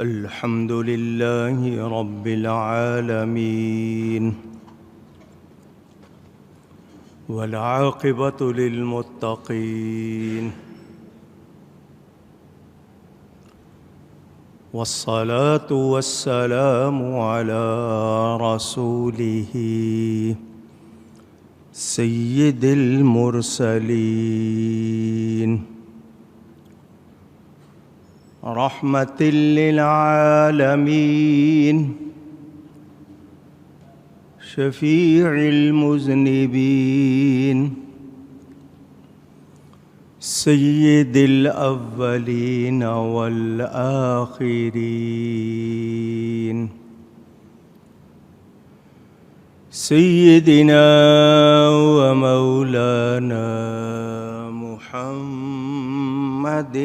الحمد لله رب العالمين والعاقبة للمتقين والصلاة والسلام على رسوله سيد المرسلين رحمة للعالمين شفيع المذنبين سيد الأولين والآخرين سيدنا ومولانا محمد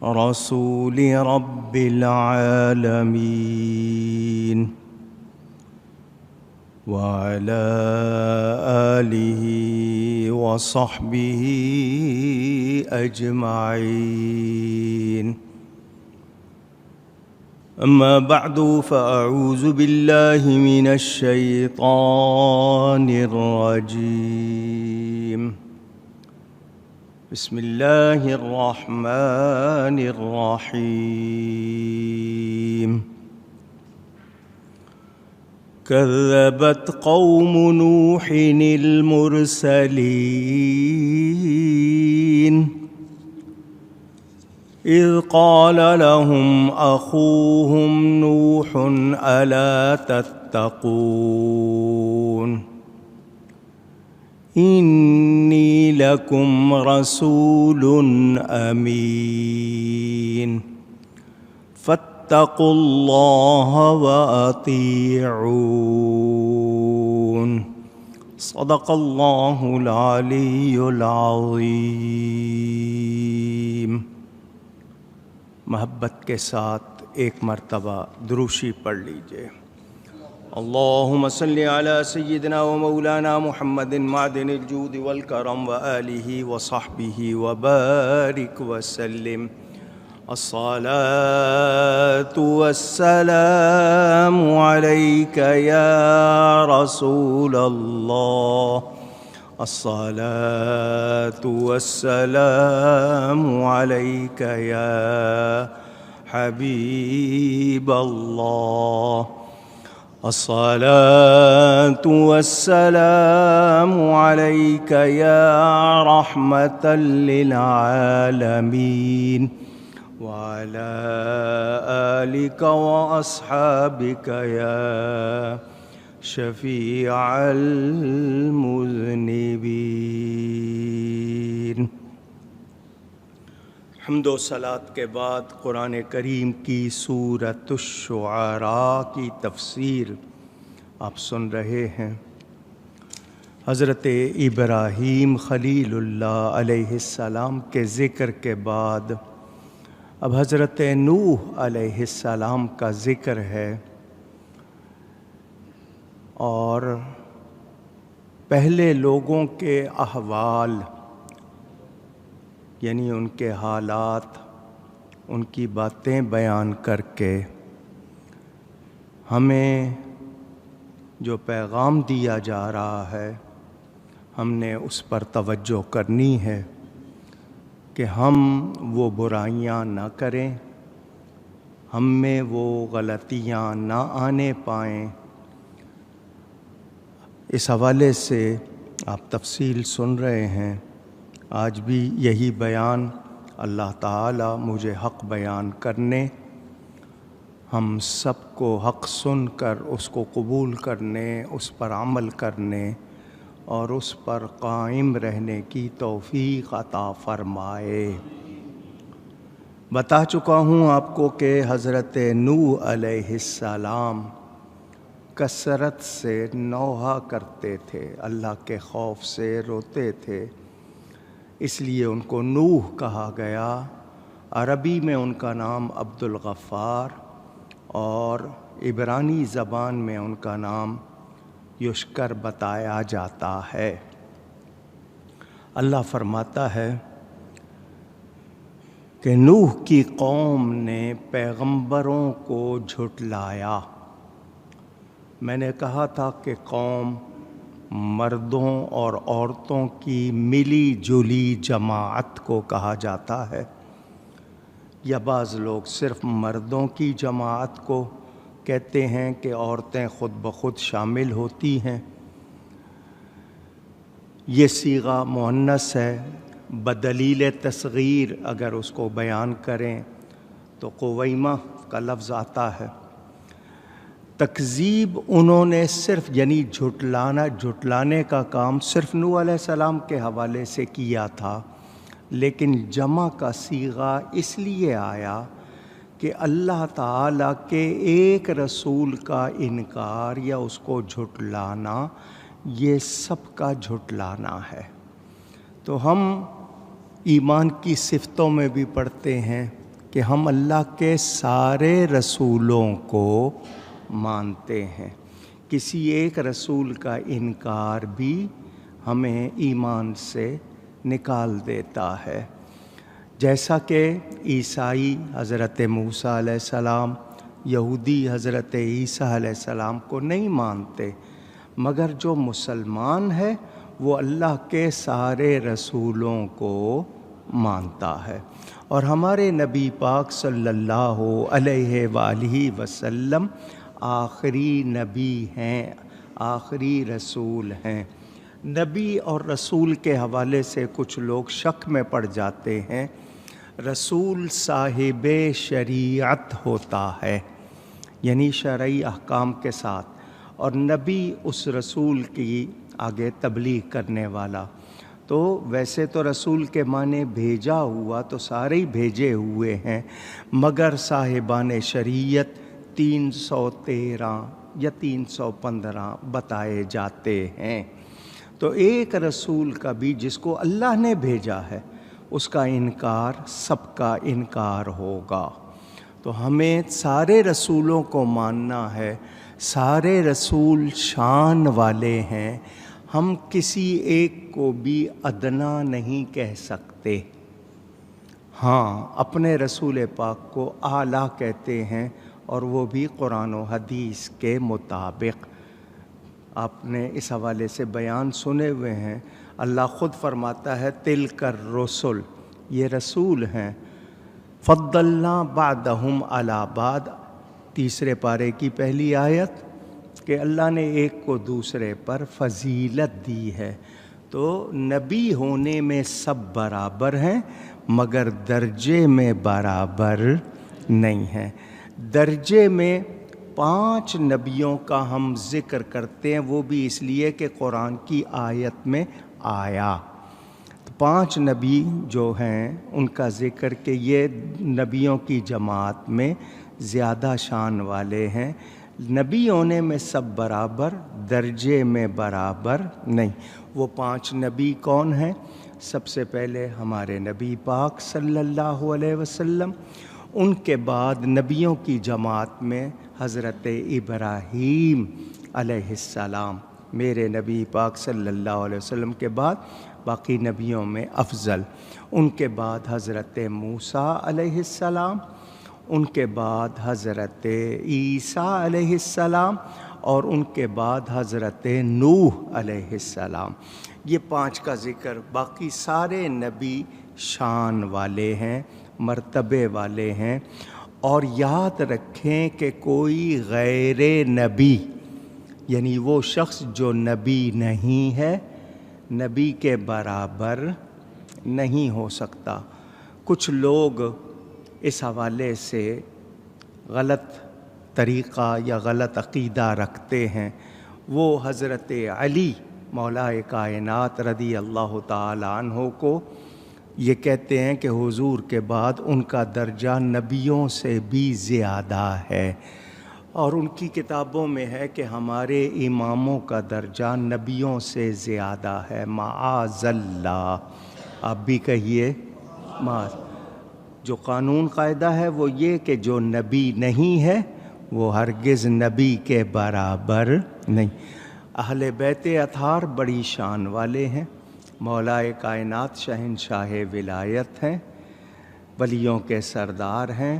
رسول رب العالمين وعلى آله وصحبه أجمعين. أما بعد فأعوذ بالله من الشيطان الرجيم. بسم الله الرحمن الرحيم. كذبت قوم نوح المرسلين إذ قال لهم أخوهم نوح ألا تتقون إني لكم رسول أمين فاتقوا الله وأطيعون. صدق الله العلي العظيم. محبت کے ساتھ ایک مرتبہ دروشی پڑھ لیجئے. اللهم صل على سيدنا ومولانا محمد معدن الجود والكرم وآله وصحبه وبارك وسلم. الصلاة والسلام عليك يا رسول الله. الصلاة والسلام عليك يا حبيب الله. الصلاة والسلام عليك يا رحمة للعالمين وعلى آلك وأصحابك يا شفيع المذنبين. حمد و صلاۃ کے بعد قرآن کریم کی سورۃ الشعراء کی تفسیر آپ سن رہے ہیں. حضرت ابراہیم خلیل اللہ علیہ السلام کے ذکر کے بعد اب حضرت نوح علیہ السلام کا ذکر ہے، اور پہلے لوگوں کے احوال یعنی ان کے حالات، ان کی باتیں بیان کر کے ہمیں جو پیغام دیا جا رہا ہے ہم نے اس پر توجہ کرنی ہے کہ ہم وہ برائیاں نہ کریں، ہم میں وہ غلطیاں نہ آنے پائیں. اس حوالے سے آپ تفصیل سن رہے ہیں. آج بھی یہی بیان اللہ تعالی مجھے حق بیان کرنے، ہم سب کو حق سن کر اس کو قبول کرنے، اس پر عمل کرنے اور اس پر قائم رہنے کی توفیق عطا فرمائے. بتا چکا ہوں آپ کو کہ حضرت نوح علیہ السلام کثرت سے نوحہ کرتے تھے، اللہ کے خوف سے روتے تھے، اس لیے ان کو نوح کہا گیا. عربی میں ان کا نام عبد الغفار اور عبرانی زبان میں ان کا نام یشکر بتایا جاتا ہے. اللہ فرماتا ہے کہ نوح کی قوم نے پیغمبروں کو جھٹلایا۔ میں نے کہا تھا کہ قوم مردوں اور عورتوں کی ملی جلی جماعت کو کہا جاتا ہے، یا بعض لوگ صرف مردوں کی جماعت کو کہتے ہیں کہ عورتیں خود بخود شامل ہوتی ہیں۔ یہ صیغہ مؤنث ہے، بدلیل تصغیر اگر اس کو بیان کریں تو قویمہ کا لفظ آتا ہے۔ تکذیب انہوں نے صرف یعنی جھٹلانے کا کام صرف نوح علیہ السلام کے حوالے سے کیا تھا، لیکن جمع کا صیغہ اس لیے آیا کہ اللہ تعالیٰ کے ایک رسول کا انکار یا اس کو جھٹلانا یہ سب کا جھٹلانا ہے۔ تو ہم ایمان کی صفتوں میں بھی پڑھتے ہیں کہ ہم اللہ کے سارے رسولوں کو مانتے ہیں۔ کسی ایک رسول کا انکار بھی ہمیں ایمان سے نکال دیتا ہے، جیسا کہ عیسائی حضرت موسیٰ علیہ السلام، یہودی حضرت عیسیٰ علیہ السلام کو نہیں مانتے، مگر جو مسلمان ہے وہ اللہ کے سارے رسولوں کو مانتا ہے۔ اور ہمارے نبی پاک صلی اللہ علیہ وآلہ وسلم آخری نبی ہیں، آخری رسول ہیں۔ نبی اور رسول کے حوالے سے کچھ لوگ شک میں پڑ جاتے ہیں۔ رسول صاحب شریعت ہوتا ہے، یعنی شرعی احکام کے ساتھ، اور نبی اس رسول کی آگے تبلیغ کرنے والا۔ تو ویسے تو رسول کے معنی بھیجا ہوا تو سارے ہی بھیجے ہوئے ہیں، مگر صاحبان شریعت 313 یا 315 بتائے جاتے ہیں۔ تو ایک رسول کا بھی جس کو اللہ نے بھیجا ہے اس کا انکار سب کا انکار ہوگا۔ تو ہمیں سارے رسولوں کو ماننا ہے۔ سارے رسول شان والے ہیں، ہم کسی ایک کو بھی ادنا نہیں کہہ سکتے۔ ہاں، اپنے رسول پاک کو اعلیٰ کہتے ہیں، اور وہ بھی قرآن و حدیث کے مطابق۔ آپ نے اس حوالے سے بیان سنے ہوئے ہیں، اللہ خود فرماتا ہے تلک الرسل، یہ رسول ہیں، فضلنا بعدہم علی بعد، تیسرے پارے کی پہلی آیت، کہ اللہ نے ایک کو دوسرے پر فضیلت دی ہے۔ تو نبی ہونے میں سب برابر ہیں، مگر درجے میں برابر نہیں ہیں۔ درجے میں 5 نبیوں کا ہم ذکر کرتے ہیں، وہ بھی اس لیے کہ قرآن کی آیت میں آیا۔ 5 نبی جو ہیں ان کا ذکر کہ یہ نبیوں کی جماعت میں زیادہ شان والے ہیں۔ نبی ہونے میں سب برابر، درجے میں برابر نہیں۔ وہ 5 نبی کون ہیں؟ سب سے پہلے ہمارے نبی پاک صلی اللہ علیہ وسلم، ان کے بعد نبیوں کی جماعت میں حضرت ابراہیم علیہ السلام، میرے نبی پاک صلی اللہ علیہ وسلم کے بعد باقی نبیوں میں افضل، ان کے بعد حضرت موسیٰ علیہ السلام، ان کے بعد حضرت عیسیٰ علیہ السلام، اور ان کے بعد حضرت نوح علیہ السلام۔ یہ 5 کا ذکر، باقی سارے نبی شان والے ہیں، مرتبے والے ہیں۔ اور یاد رکھیں کہ کوئی غیر نبی، یعنی وہ شخص جو نبی نہیں ہے، نبی کے برابر نہیں ہو سکتا۔ کچھ لوگ اس حوالے سے غلط طریقہ یا غلط عقیدہ رکھتے ہیں۔ وہ حضرت علی مولا کائنات رضی اللہ تعالی عنہ کو یہ کہتے ہیں کہ حضور کے بعد ان کا درجہ نبیوں سے بھی زیادہ ہے، اور ان کی کتابوں میں ہے کہ ہمارے اماموں کا درجہ نبیوں سے زیادہ ہے، معاذ اللہ۔ آپ بھی کہیے معاذ۔ جو قانون قاعدہ ہے وہ یہ کہ جو نبی نہیں ہے وہ ہرگز نبی کے برابر نہیں۔ اہل بیت اطہار بڑی شان والے ہیں، مولا کائنات شہنشاہ ولایت ہیں، ولیوں کے سردار ہیں،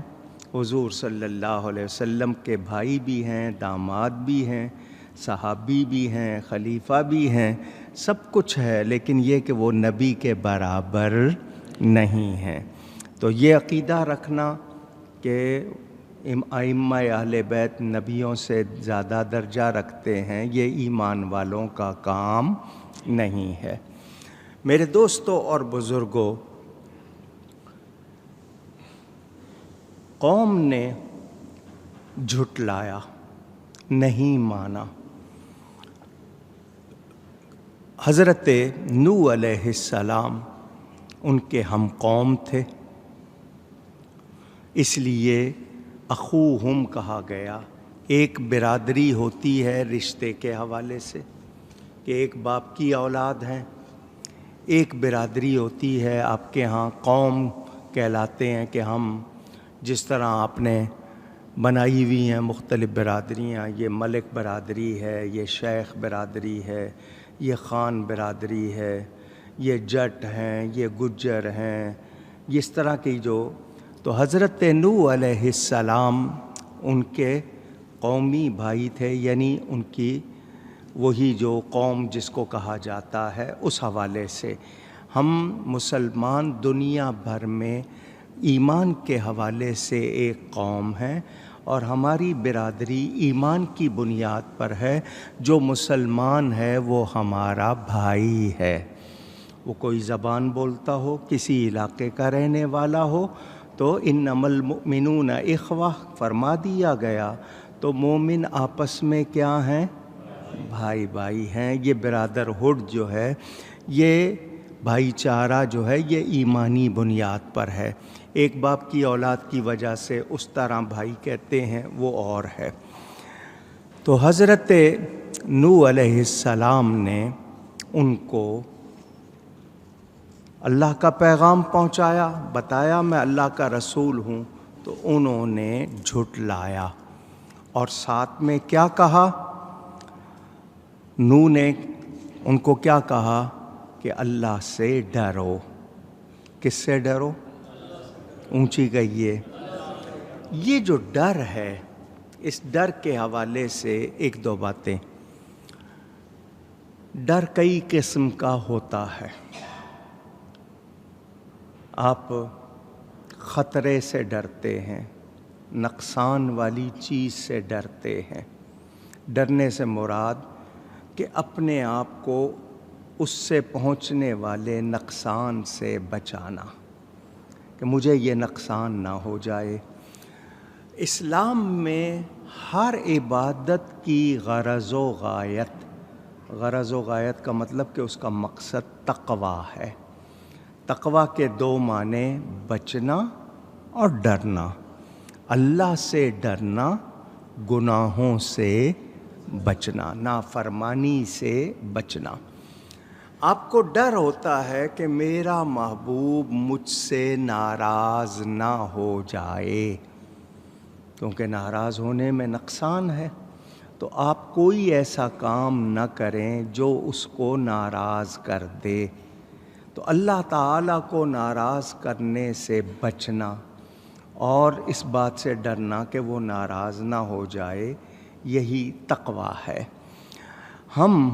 حضور صلی اللہ علیہ وسلم کے بھائی بھی ہیں، داماد بھی ہیں، صحابی بھی ہیں، خلیفہ بھی ہیں، سب کچھ ہے، لیکن یہ کہ وہ نبی کے برابر نہیں ہیں۔ تو یہ عقیدہ رکھنا کہ ائمہ اہل بیت نبیوں سے زیادہ درجہ رکھتے ہیں، یہ ایمان والوں کا کام نہیں ہے۔ میرے دوستوں اور بزرگوں، قوم نے جھٹلایا، نہیں مانا۔ حضرت نوح علیہ السلام ان کے ہم قوم تھے، اس لیے اخوہم کہا گیا۔ ایک برادری ہوتی ہے رشتے کے حوالے سے کہ ایک باپ کی اولاد ہیں، ایک برادری ہوتی ہے آپ کے ہاں قوم کہلاتے ہیں کہ ہم جس طرح آپ نے بنائی ہوئی ہیں مختلف برادریاں، یہ ملک برادری ہے، یہ شیخ برادری ہے، یہ خان برادری ہے، یہ جٹ ہیں، یہ گجر ہیں، اس طرح کی جو۔ تو حضرت نوح علیہ السلام ان کے قومی بھائی تھے، یعنی ان کی وہی جو قوم جس کو کہا جاتا ہے، اس حوالے سے ہم مسلمان دنیا بھر میں ایمان کے حوالے سے ایک قوم ہیں، اور ہماری برادری ایمان کی بنیاد پر ہے۔ جو مسلمان ہے وہ ہمارا بھائی ہے، وہ کوئی زبان بولتا ہو، کسی علاقے کا رہنے والا ہو، تو انما المؤمنون اخوہ فرما دیا گیا۔ تو مومن آپس میں کیا ہیں؟ بھائی بھائی ہیں۔ یہ برادرہڈ جو ہے، یہ بھائی چارہ جو ہے، یہ ایمانی بنیاد پر ہے۔ ایک باپ کی اولاد کی وجہ سے اس طرح بھائی کہتے ہیں، وہ اور ہے۔ تو حضرت نوح علیہ السلام نے ان کو اللہ کا پیغام پہنچایا، بتایا میں اللہ کا رسول ہوں، تو انہوں نے جھٹلایا، اور ساتھ میں کیا کہا؟ نوح نے ان کو کیا کہا کہ اللہ سے ڈرو۔ کس سے ڈرو؟ اونچی کہیے۔ یہ جو ڈر ہے، اس ڈر کے حوالے سے ایک دو باتیں۔ ڈر کئی قسم کا ہوتا ہے۔ آپ خطرے سے ڈرتے ہیں، نقصان والی چیز سے ڈرتے ہیں۔ ڈرنے سے مراد کہ اپنے آپ کو اس سے پہنچنے والے نقصان سے بچانا، کہ مجھے یہ نقصان نہ ہو جائے۔ اسلام میں ہر عبادت کی غرض و غایت، غرض و غایت کا مطلب کہ اس کا مقصد تقویٰ ہے۔ تقویٰ کے دو معنی، بچنا اور ڈرنا۔ اللہ سے ڈرنا، گناہوں سے بچنا، نافرمانی سے بچنا۔ آپ کو ڈر ہوتا ہے کہ میرا محبوب مجھ سے ناراض نہ ہو جائے، کیونکہ ناراض ہونے میں نقصان ہے۔ تو آپ کوئی ایسا کام نہ کریں جو اس کو ناراض کر دے۔ تو اللہ تعالیٰ کو ناراض کرنے سے بچنا اور اس بات سے ڈرنا کہ وہ ناراض نہ ہو جائے، یہی تقویٰ ہے۔ ہم